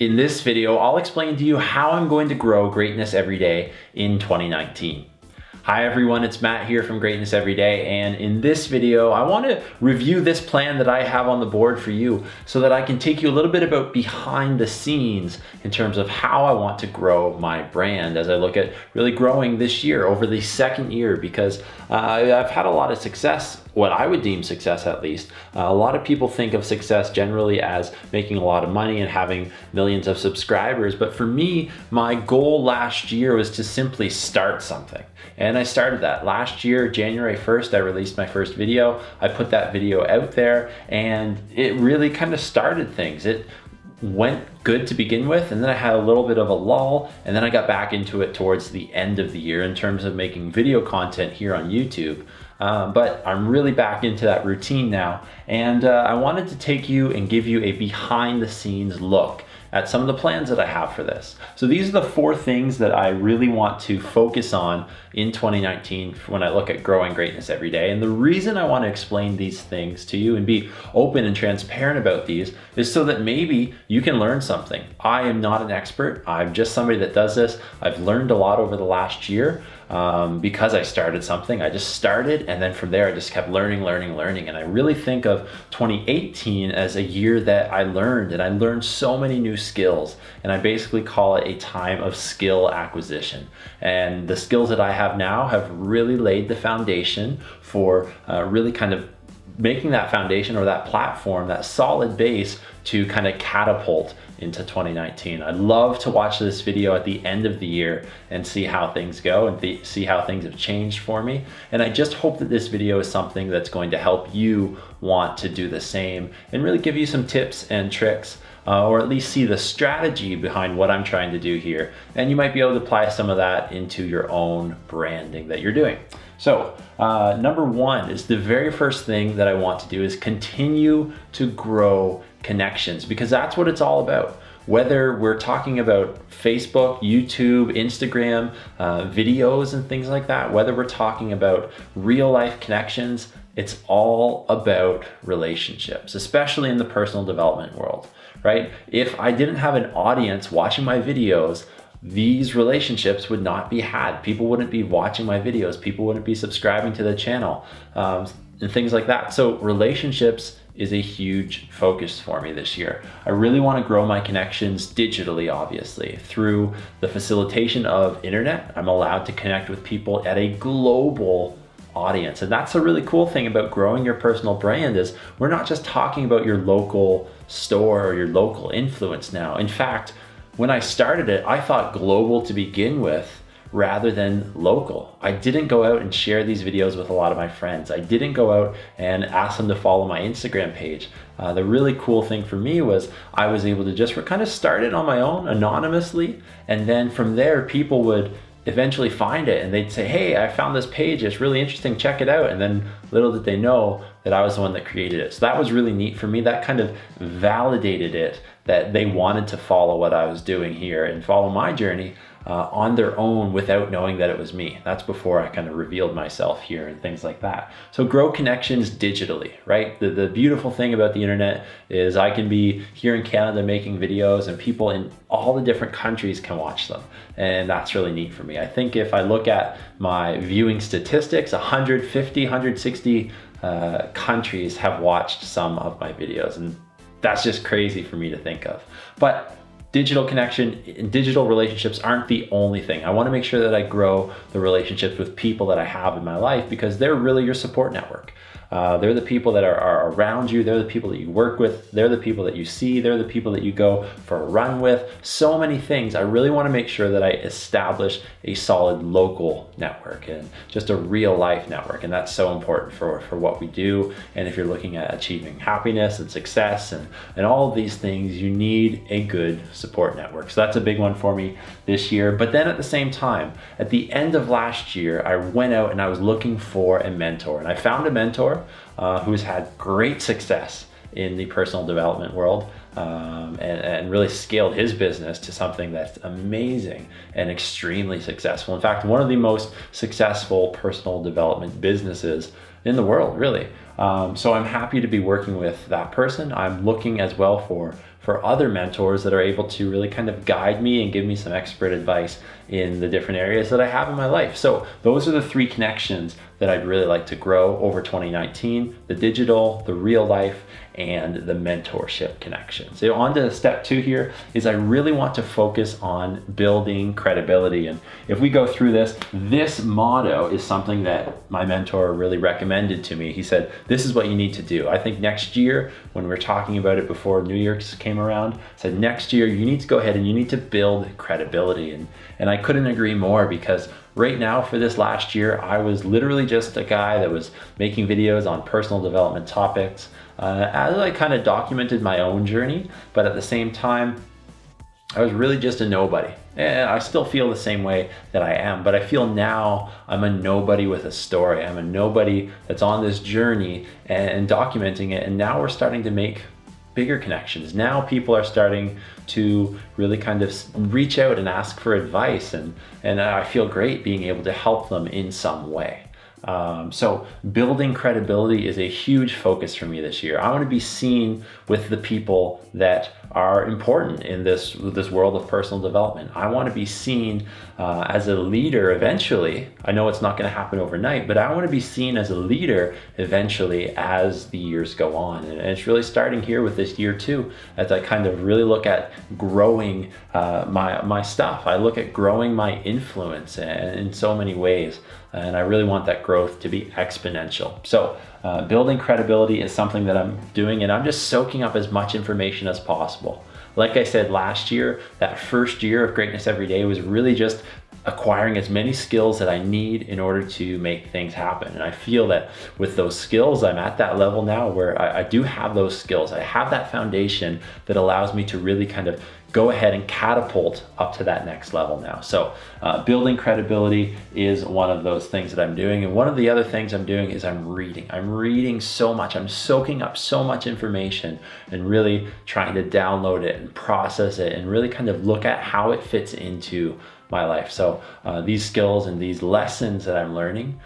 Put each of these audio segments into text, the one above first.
In this video, I'll explain to you how I'm going to grow greatness every day in 2019. Hi everyone, it's Matt here from Greatness Everyday, and in this video I want to review this plan that I have on the board for you so that I can take you a little bit about behind the scenes in terms of how I want to grow my brand as I look at really growing this year, over the second year, because I've had a lot of success, what I would deem success at least. A lot of people think of success generally as making a lot of money and having millions of subscribers, but for me, my goal last year was to simply start something. And I started that. Last year, January 1st, I released my first video. I put that video out there and it really kind of started things. It went good to begin with, and then I had a little bit of a lull, and then I got back into it towards the end of the year in terms of making video content here on YouTube. But I'm really back into that routine now, and I wanted to take you and give you a behind the scenes look at some of the plans that I have for this. So these are the 4 things that I really want to focus on in 2019 when I look at growing greatness every day. And the reason I want to explain these things to you and be open and transparent about these is so that maybe you can learn something. I am not an expert. I'm just somebody that does this. I've learned a lot over the last year because I started something. I just started, and then from there I just kept learning. And I really think of 2018 as a year that I learned, and I learned so many new skills, and I basically call it a time of skill acquisition. And the skills that I have now have really laid the foundation for really kind of making that foundation, or that platform, that solid base, to kind of catapult into 2019. I'd love to watch this video at the end of the year and see how things go and see how things have changed for me. And I just hope that this video is something that's going to help you want to do the same and really give you some tips and tricks, or at least see the strategy behind what I'm trying to do here. And you might be able to apply some of that into your own branding that you're doing. So number 1 is the very first thing that I want to do is continue to grow connections, because that's what it's all about. Whether we're talking about Facebook, YouTube, Instagram, videos and things like that, whether we're talking about real life connections, it's all about relationships, especially in the personal development world, right? If I didn't have an audience watching my videos, these relationships would not be had. People wouldn't be watching my videos. People wouldn't be subscribing to the channel, and things like that. So relationships is a huge focus for me this year. I really want to grow my connections digitally, obviously, through the facilitation of internet. I'm allowed to connect with people at a global audience. And that's a really cool thing about growing your personal brand, is we're not just talking about your local store or your local influence now. In fact, when I started it, I thought global to begin with rather than local. I didn't go out and share these videos with a lot of my friends. I didn't go out and ask them to follow my Instagram page. The really cool thing for me was I was able to just kind of start it on my own anonymously, and then from there people would eventually find it and they'd say, hey, I found this page, it's really interesting, check it out. And then little did they know that I was the one that created it. So that was really neat for me. That kind of validated it, that they wanted to follow what I was doing here and follow my journey on their own without knowing that it was me. That's before I kind of revealed myself here and things like that. So grow connections digitally, right? The beautiful thing about the internet is I can be here in Canada making videos and people in all the different countries can watch them. And that's really neat for me. I think if I look at my viewing statistics, 150, 160 countries have watched some of my videos. And that's just crazy for me to think of. But digital connection and digital relationships aren't the only thing. I want to make sure that I grow the relationships with people that I have in my life, because they're really your support network. They're the people that are around you. They're the people that you work with. They're the people that you see. They're the people that you go for a run with. So many things. I really want to make sure that I establish a solid local network and just a real life network. And that's so important for what we do. And if you're looking at achieving happiness and success and all of these things, you need a good support network. So that's a big one for me this year. But then at the same time, at the end of last year, I went out and I was looking for a mentor. And I found a mentor who's had great success in the personal development world, and really scaled his business to something that's amazing and extremely successful. In fact, one of the most successful personal development businesses in the world, really. So I'm happy to be working with that person. I'm looking as well for other mentors that are able to really kind of guide me and give me some expert advice in the different areas that I have in my life. So those are the three connections that I'd really like to grow over 2019: the digital, the real life, and the mentorship connection. So on to step 2 here is I really want to focus on building credibility. And if we go through this motto is something that my mentor really recommended to me. He said, this is what you need to do. I think next year, when we were talking about it before New Year's came around, said next year you need to go ahead and you need to build credibility. And I couldn't agree more, because right now for this last year, I was literally just a guy that was making videos on personal development topics as I kind of documented my own journey, but at the same time, I was really just a nobody. And I still feel the same way that I am, but I feel now I'm a nobody with a story. I'm a nobody that's on this journey and documenting it. And now we're starting to make bigger connections. Now people are starting to really kind of reach out and ask for advice, and I feel great being able to help them in some way. So building credibility is a huge focus for me this year. I want to be seen with the people that are important in this world of personal development. I want to be seen as a leader eventually. I know it's not going to happen overnight, but I want to be seen as a leader eventually as the years go on. And it's really starting here with this year too, as I kind of really look at growing my stuff. I look at growing my influence in so many ways. And I really want that growth to be exponential. So building credibility is something that I'm doing, and I'm just soaking up as much information as possible. Like I said last year, that first year of Greatness Every Day was really just acquiring as many skills that I need in order to make things happen. And I feel that with those skills, I'm at that level now where I do have those skills. I have that foundation that allows me to really kind of go ahead and catapult up to that next level now. So building credibility is one of those things that I'm doing. And one of the other things I'm doing is I'm reading. I'm reading so much. I'm soaking up so much information and really trying to download it and process it and really kind of look at how it fits into my life. So these skills and these lessons that I'm learning,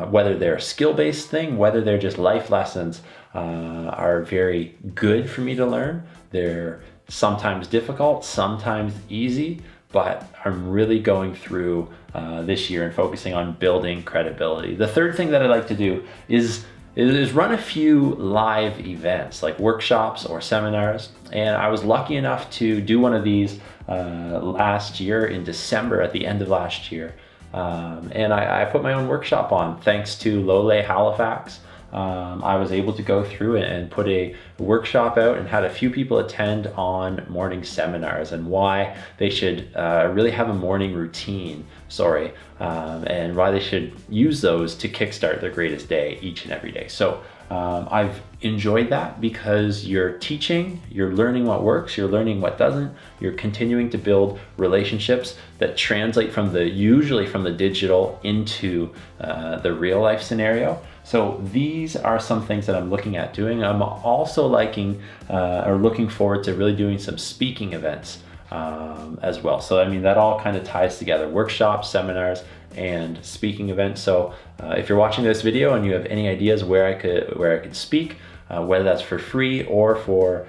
whether they're a skill-based thing, whether they're just life lessons, are very good for me to learn. They're sometimes difficult, sometimes easy, but I'm really going through this year and focusing on building credibility. The third thing that I like to do is run a few live events like workshops or seminars. And I was lucky enough to do one of these last year in December, at the end of last year. And I put my own workshop on thanks to Lole Halifax. I was able to go through and put a workshop out and had a few people attend on morning seminars and why they should really have a morning routine, and why they should use those to kickstart their greatest day each and every day. So I've enjoyed that because you're teaching, you're learning what works, you're learning what doesn't, you're continuing to build relationships that translate usually from the digital into the real life scenario. So these are some things that I'm looking at doing. I'm also looking forward to really doing some speaking events as well. So I mean, that all kind of ties together: workshops, seminars, and speaking events. So if you're watching this video and you have any ideas where I could speak, whether that's for free or for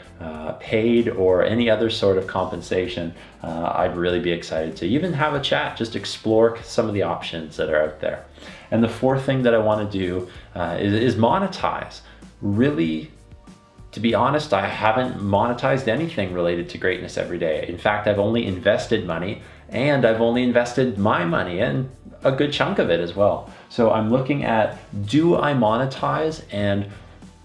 paid or any other sort of compensation, I'd really be excited to even have a chat, just explore some of the options that are out there. And the fourth thing that I want to do is monetize. Really, to be honest, I haven't monetized anything related to Greatness Every Day. In fact, I've only invested money, and I've only invested my money and a good chunk of it as well. So I'm looking at, do I monetize? And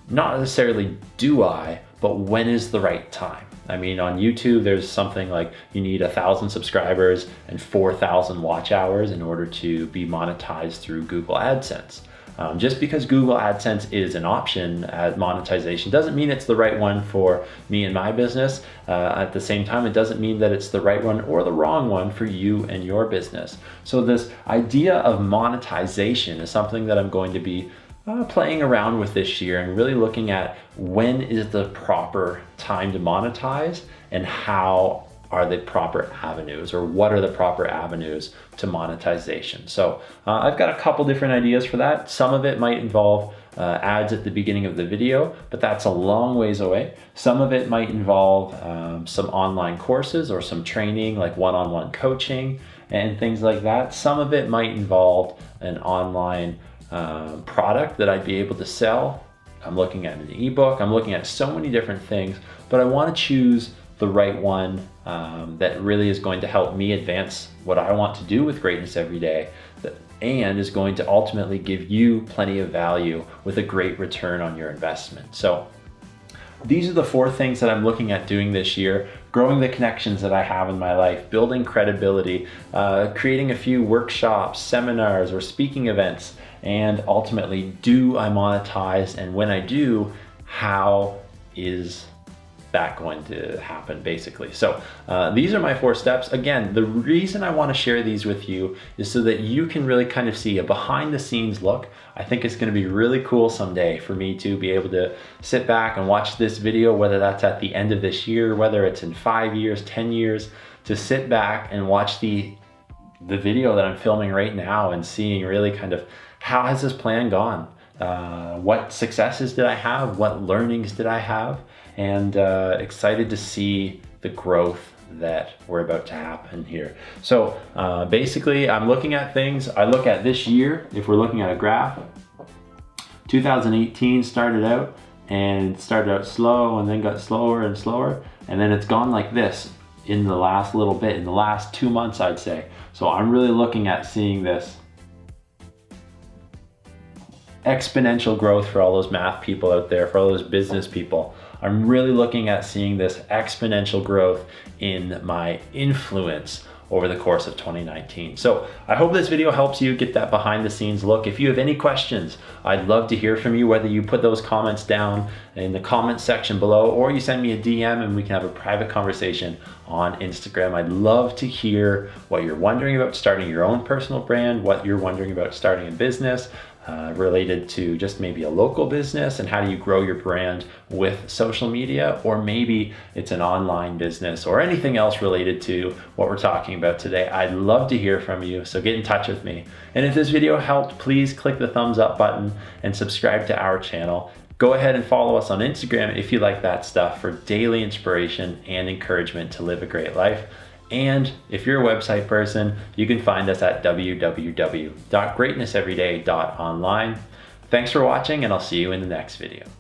not necessarily do I, but when is the right time? I mean, on YouTube, there's something like you need 1,000 subscribers and 4,000 watch hours in order to be monetized through Google AdSense. Just because Google AdSense is an option at monetization doesn't mean it's the right one for me and my business. At the same time, it doesn't mean that it's the right one or the wrong one for you and your business. So this idea of monetization is something that I'm going to be playing around with this year and really looking at when is the proper time to monetize and how are the proper avenues, or what are the proper avenues to monetization. So I've got a couple different ideas for that. Some of it might involve ads at the beginning of the video, but that's a long ways away. Some of it might involve some online courses or some training, like one-on-one coaching and things like that. Some of it might involve an online product that I'd be able to sell. I'm looking at an ebook, I'm looking at so many different things, but I want to choose the right one that really is going to help me advance what I want to do with Greatness Every Day, and is going to ultimately give you plenty of value with a great return on your investment. So these are the 4 things that I'm looking at doing this year: growing the connections that I have in my life, building credibility, creating a few workshops, seminars, or speaking events, and ultimately, do I monetize? And when I do, how is that going to happen, basically? So these are my 4 steps. Again, the reason I want to share these with you is so that you can really kind of see a behind the scenes look. I think it's going to be really cool someday for me to be able to sit back and watch this video, whether that's at the end of this year, whether it's in 5 years, 10 years, to sit back and watch the video that I'm filming right now and seeing really kind of how has this plan gone? What successes did I have? What learnings did I have? And excited to see the growth that we're about to happen here. So basically, I'm looking at things. I look at this year, if we're looking at a graph, 2018 started out slow and then got slower and slower. And then it's gone like this in the last little bit, in the last 2 months, I'd say. So I'm really looking at seeing this exponential growth for all those math people out there, for all those business people. I'm really looking at seeing this exponential growth in my influence over the course of 2019. So I hope this video helps you get that behind the scenes look. If you have any questions, I'd love to hear from you, whether you put those comments down in the comment section below or you send me a DM and we can have a private conversation on Instagram. I'd love to hear what you're wondering about starting your own personal brand, what you're wondering about starting a business, related to just maybe a local business and how do you grow your brand with social media, or maybe it's an online business or anything else related to what we're talking about today. I'd love to hear from you, so get in touch with me. And if this video helped, please click the thumbs up button and subscribe to our channel. Go ahead and follow us on Instagram if you like that stuff for daily inspiration and encouragement to live a great life. And if you're a website person, you can find us at www.greatnesseveryday.online. Thanks for watching, and I'll see you in the next video.